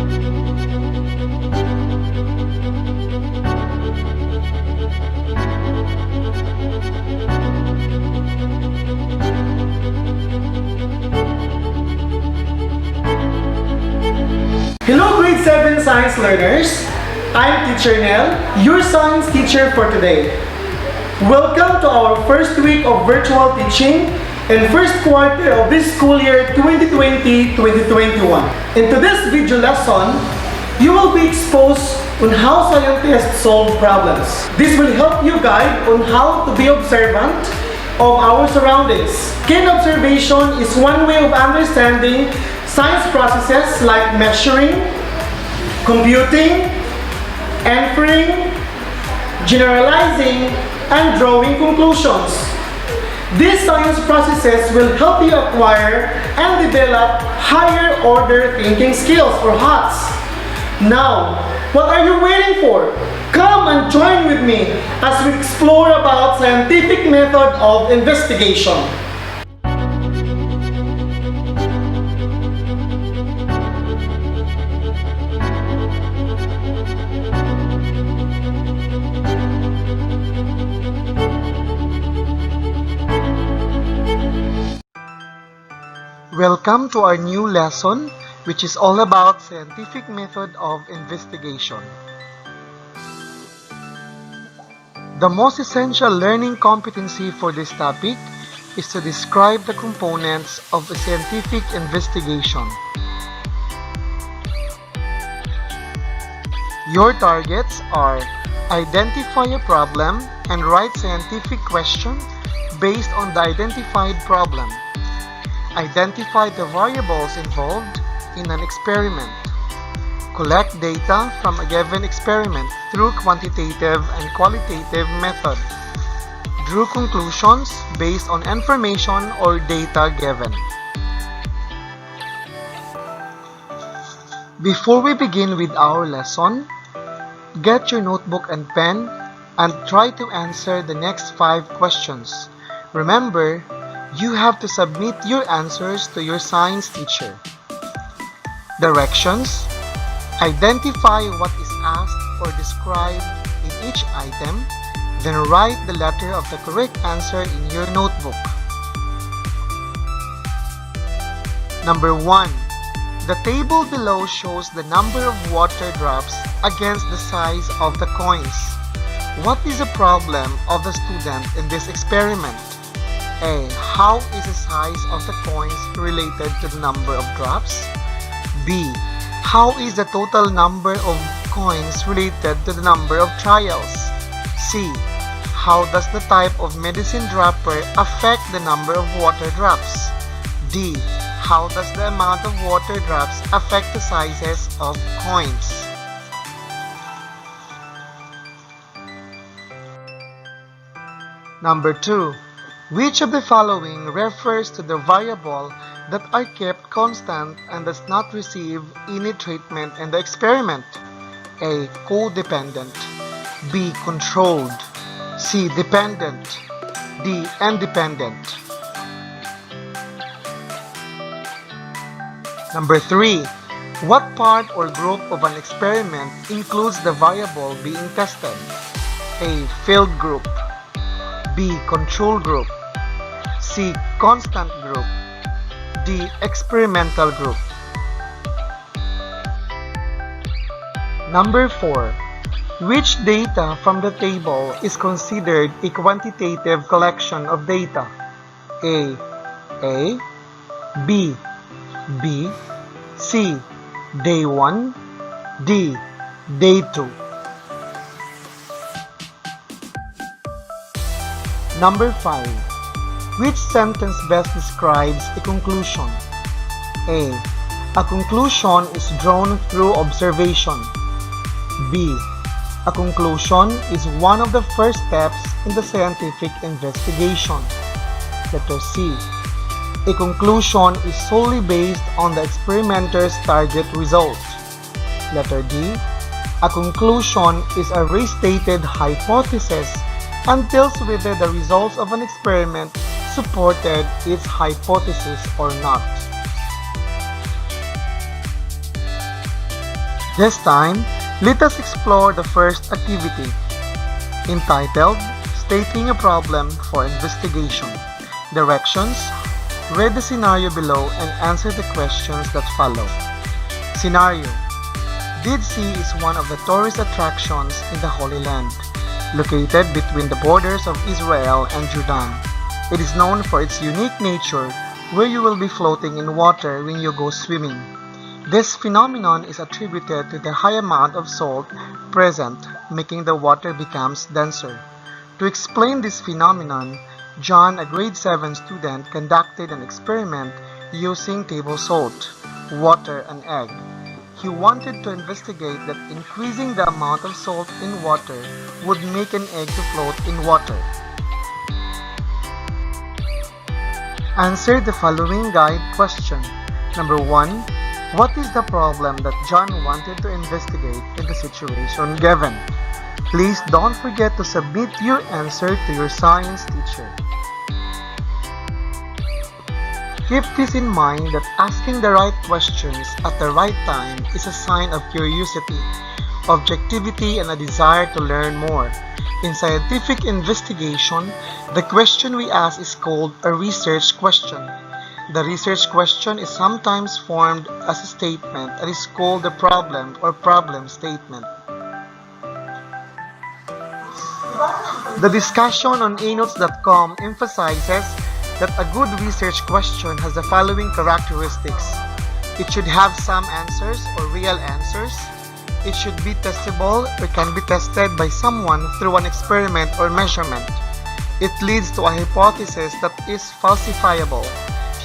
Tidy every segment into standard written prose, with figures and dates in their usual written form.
Hello grade 7 science learners, I'm Teacher Nell, your science teacher for today. Welcome to our first week of virtual teaching and first quarter of this school year 2020-2021. In today's video lesson, you will be exposed on how scientists solve problems. This will help you guide on how to be observant of our surroundings. Keen observation is one way of understanding science processes like measuring, computing, inferring, generalizing, and drawing conclusions. These science processes will help you acquire and develop higher order thinking skills or HOTS. Now, what are you waiting for? Come and join with me as we explore about scientific method of investigation. Welcome to our new lesson, which is all about scientific method of investigation. The most essential learning competency for this topic is to describe the components of a scientific investigation. Your targets are identify a problem and write scientific question based on the identified problem. Identify the variables involved in an experiment. Collect data from a given experiment through quantitative and qualitative method. Draw conclusions based on information or data given. Before we begin with our lesson, get your notebook and pen and try to answer the next 5 questions. Remember, you have to submit your answers to your science teacher. Directions: identify what is asked or described in each item, then write the letter of the correct answer in your notebook. Number 1. The table below shows the number of water drops against the size of the coins. What is the problem of the student in this experiment? A. How is the size of the coins related to the number of drops? B. How is the total number of coins related to the number of trials? C. How does the type of medicine dropper affect the number of water drops? D. How does the amount of water drops affect the sizes of coins? Number 2. Which of the following refers to the variable that are kept constant and does not receive any treatment in the experiment? A. Codependent. B. Controlled. C. Dependent. D. Independent. Number 3. What part or group of an experiment includes the variable being tested? A. Field group. B. Control group. C. Constant group. D. Experimental group. Number 4. Which data from the table is considered a quantitative collection of data? A. B. C. Day 1. D. Day 2. Number 5. Which sentence best describes a conclusion? A. A conclusion is drawn through observation. B. A conclusion is one of the first steps in the scientific investigation. Letter C. A conclusion is solely based on the experimenter's target result. Letter D. A conclusion is a restated hypothesis and tells whether the results of an experiment supported its hypothesis or not. This time, let us explore the first activity, entitled Stating a Problem for Investigation. Directions: read the scenario below and answer the questions that follow. Scenario: Dead Sea is one of the tourist attractions in the Holy Land, located between the borders of Israel and Jordan. It is known for its unique nature, where you will be floating in water when you go swimming. This phenomenon is attributed to the high amount of salt present, making the water becomes denser. To explain this phenomenon, John, a grade 7 student, conducted an experiment using table salt, water, and egg. He wanted to investigate that increasing the amount of salt in water would make an egg to float in water. Answer the following guide question. Number 1. What is the problem that John wanted to investigate in the situation given? Please don't forget to submit your answer to your science teacher. Keep this in mind that asking the right questions at the right time is a sign of curiosity, objectivity, and a desire to learn more. In scientific investigation, the question we ask is called a research question. The research question is sometimes formed as a statement and is called a problem or problem statement. The discussion on anotes.com emphasizes that a good research question has the following characteristics. It should have some answers or real answers. It should be testable or can be tested by someone through an experiment or measurement. It leads to a hypothesis that is falsifiable,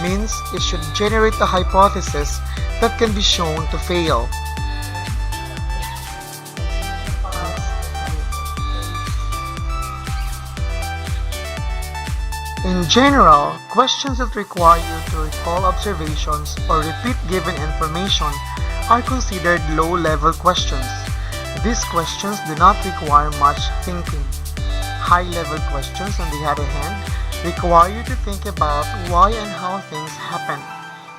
means it should generate a hypothesis that can be shown to fail. In general, questions that require you to recall observations or repeat given information are considered low-level questions. These questions do not require much thinking. High-level questions, on the other hand, require you to think about why and how things happen.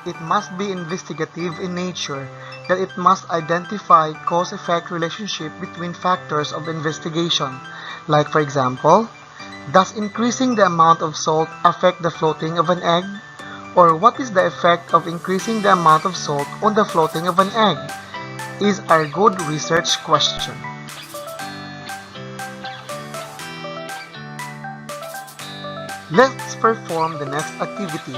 It must be investigative in nature, that it must identify cause-effect relationship between factors of investigation, like for example, does increasing the amount of salt affect the floating of an egg? Or what is the effect of increasing the amount of salt on the floating of an egg? Is our good research question. Let's perform the next activity.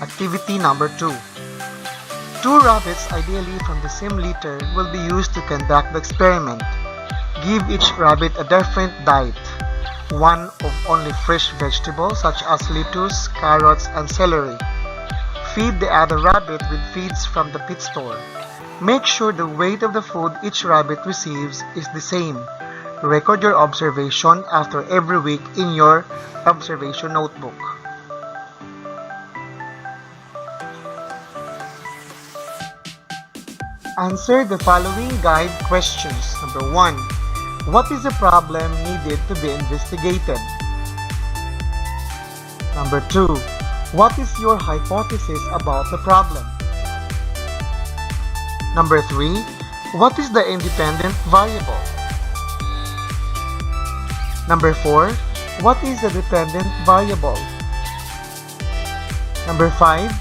Activity number 2. 2 rabbits, ideally from the same litter, will be used to conduct the experiment. Give each rabbit a different diet. One of only fresh vegetables such as lettuce, carrots, and celery. Feed the other rabbit with feeds from the pet store. Make sure the weight of the food each rabbit receives is the same. Record your observation after every week in your observation notebook. Answer the following guide questions. Number 1. What is the problem needed to be investigated? Number 2. What is your hypothesis about the problem? Number 3. What is the independent variable? Number 4. What is the dependent variable? Number 5.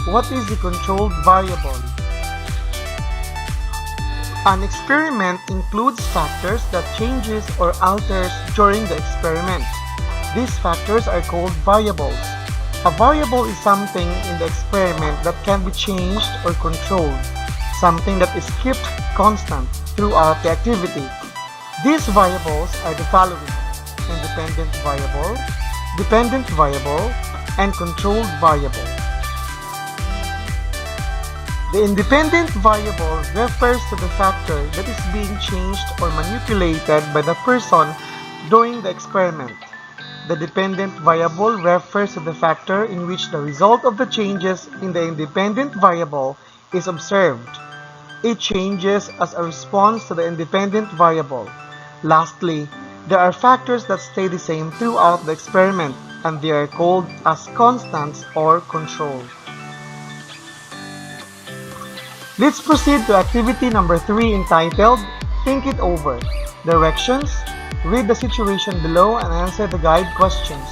What is the controlled variable? An experiment includes factors that changes or alters during the experiment. These factors are called variables. A variable is something in the experiment that can be changed or controlled, something that is kept constant throughout the activity. These variables are the following: independent variable, dependent variable, and controlled variable. The independent variable refers to the factor that is being changed or manipulated by the person during the experiment. The dependent variable refers to the factor in which the result of the changes in the independent variable is observed. It changes as a response to the independent variable. Lastly, there are factors that stay the same throughout the experiment, and they are called as constants or controls. Let's proceed to activity number 3 entitled Think It Over. Directions: read the situation below and answer the guide questions.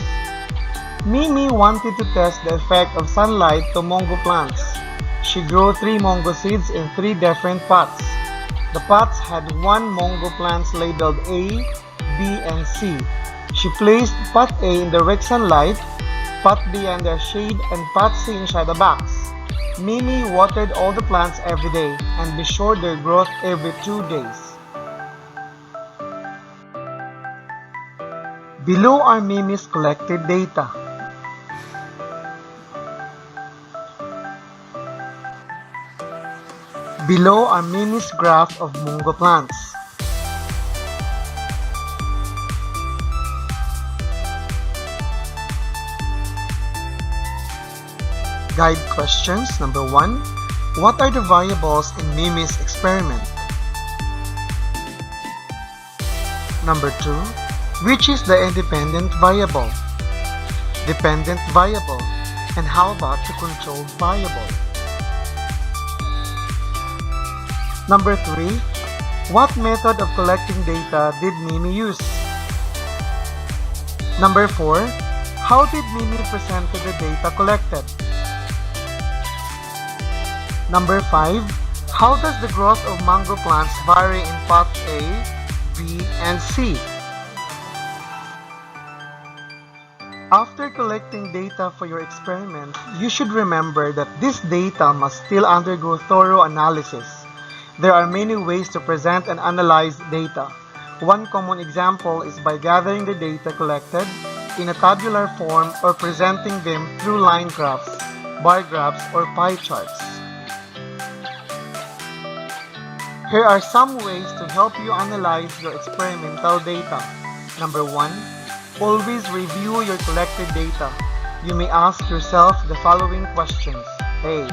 Mimi wanted to test the effect of sunlight to mango plants. She grew 3 mango seeds in 3 different pots. The pots had 1 mango plants labeled A, B, and C. She placed pot A in direct sunlight, pot B under shade, and pot C inside a box. Mimi watered all the plants every day and measured their growth every 2 days. Below are Mimi's collected data. Below are Mimi's graph of mango plants. Guide questions. Number 1. What are the variables in Mimi's experiment? Number 2. Which is the independent variable? Dependent variable. And how about the controlled variable? Number 3. What method of collecting data did Mimi use? Number 4. How did Mimi present the data collected? Number 5. How does the growth of mango plants vary in pot A, B, and C? After collecting data for your experiment, you should remember that this data must still undergo thorough analysis. There are many ways to present and analyze data. One common example is by gathering the data collected in a tabular form or presenting them through line graphs, bar graphs, or pie charts. Here are some ways to help you analyze your experimental data. Number 1. Always review your collected data. You may ask yourself the following questions. A.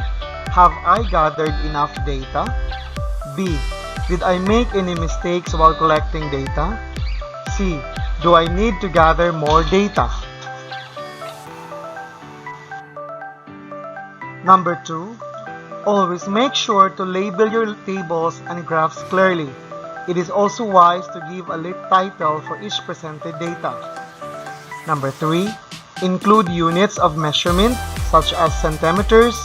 Have I gathered enough data? B. Did I make any mistakes while collecting data? C. Do I need to gather more data? Number 2. Always make sure to label your tables and graphs clearly. It is also wise to give a lit title for each presented data. Number 3. Include units of measurement such as centimeters,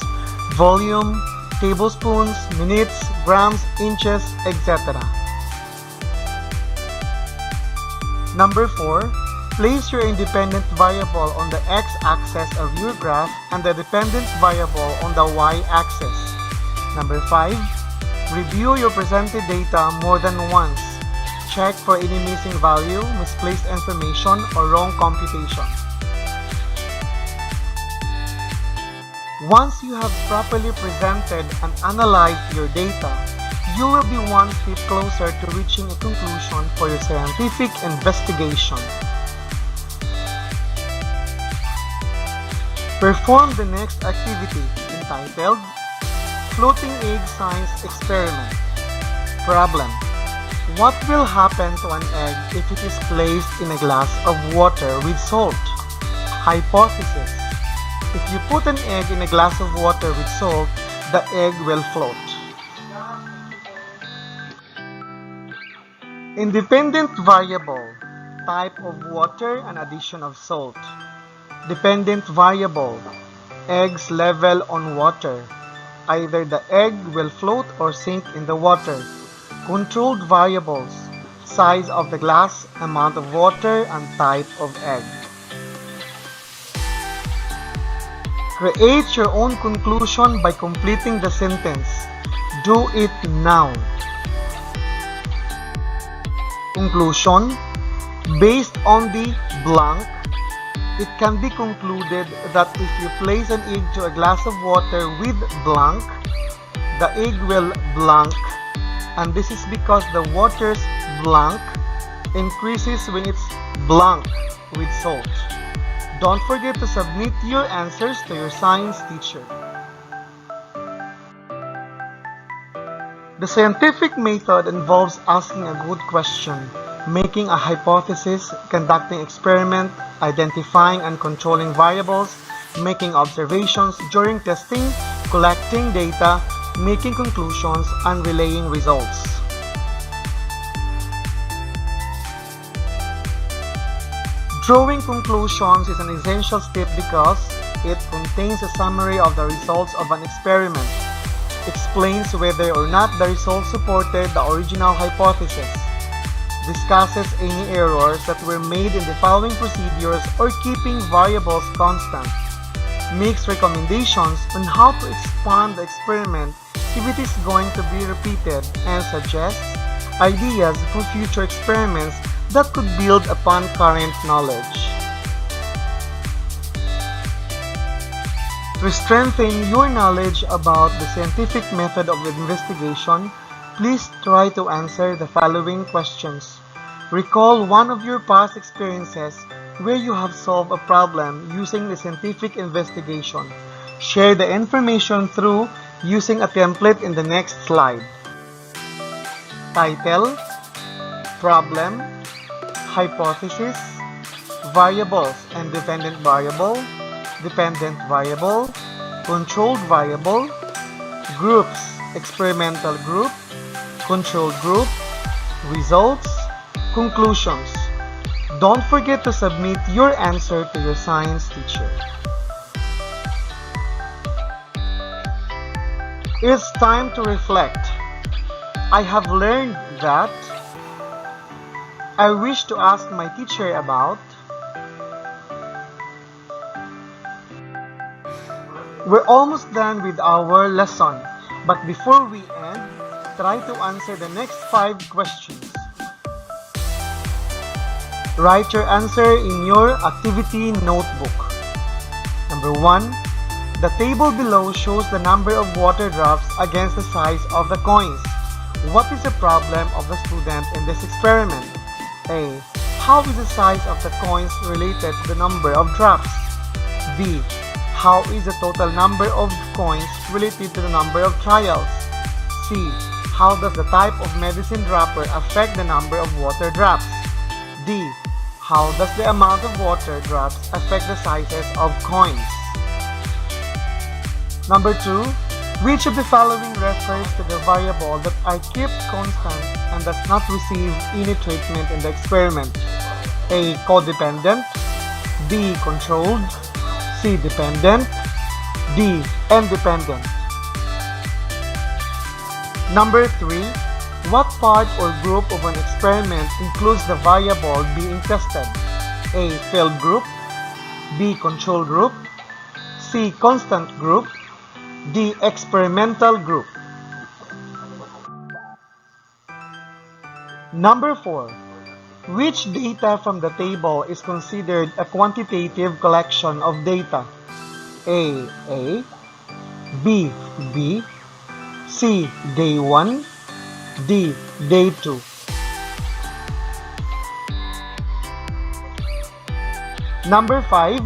volume, tablespoons, minutes, grams, inches, etc. Number 4. Place your independent variable on the x-axis of your graph and the dependent variable on the y-axis. Number 5. Review your presented data more than once. Check for any missing value, misplaced information, or wrong computation. Once you have properly presented and analyzed your data, you will be one step closer to reaching a conclusion for your scientific investigation. Perform the next activity entitled Floating Egg Science Experiment. Problem: what will happen to an egg if it is placed in a glass of water with salt? Hypothesis: if you put an egg in a glass of water with salt, the egg will float. Independent variable: type of water and addition of salt. Dependent variable: egg's level on water. Either the egg will float or sink in the water. Controlled variables: size of the glass, amount of water, and type of egg. Create your own conclusion by completing the sentence. Do it now. Conclusion: based on the blank, it can be concluded that if you place an egg to a glass of water with blank, the egg will blank, and this is because the water's blank increases when it's blank with salt. Don't forget to submit your answers to your science teacher. The scientific method involves asking a good question, making a hypothesis, conducting experiment, identifying and controlling variables, making observations during testing, collecting data, making conclusions, and relaying results. Drawing conclusions is an essential step because it contains a summary of the results of an experiment, explains whether or not the results supported the original hypothesis, discusses any errors that were made in the following procedures or keeping variables constant, makes recommendations on how to expand the experiment if it is going to be repeated, and suggests ideas for future experiments that could build upon current knowledge. To strengthen your knowledge about the scientific method of investigation, please try to answer the following questions. Recall one of your past experiences where you have solved a problem using the scientific investigation. Share the information through using a template in the next slide. Title, problem, hypothesis, variables and dependent variable, controlled variable, groups, experimental group, controlled group, results, conclusions. Don't forget to submit your answer to your science teacher. It's time to reflect. I have learned that. I wish to ask my teacher about. We're almost done with our lesson, but before we end, try to answer the next 5 questions. Write your answer in your activity notebook. Number 1. The table below shows the number of water drops against the size of the coins. What is the problem of the student in this experiment? A. How is the size of the coins related to the number of drops? B. How is the total number of coins related to the number of trials? C. How does the type of medicine dropper affect the number of water drops? D. How does the amount of water drops affect the sizes of coins? Number 2. Which of the following refers to the variable that are kept constant and does not receive any treatment in the experiment? A. Codependent, B. Controlled, C. Dependent, D. Independent. Number 3. What part or group of an experiment includes the variable being tested? A. Failed group, B. Control group, C. Constant group, D. Experimental group. Number 4. Which data from the table is considered a quantitative collection of data? A. B. C. Day 1, D. Day 2. Number 5.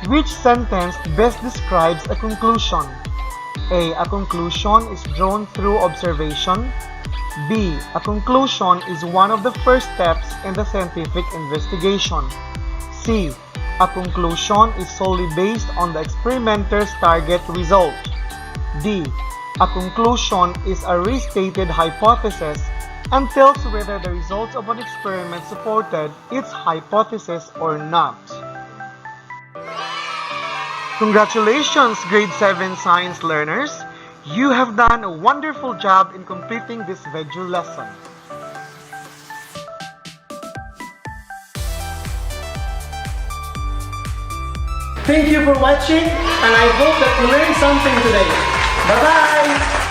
Which sentence best describes a conclusion? A. A conclusion is drawn through observation. B. A conclusion is one of the first steps in the scientific investigation. C. A conclusion is solely based on the experimenter's target result. D. A conclusion is a restated hypothesis and tells whether the results of an experiment supported its hypothesis or not. Congratulations, Grade 7 Science learners! You have done a wonderful job in completing this video lesson. Thank you for watching, and I hope that you learned something today. Bye-bye!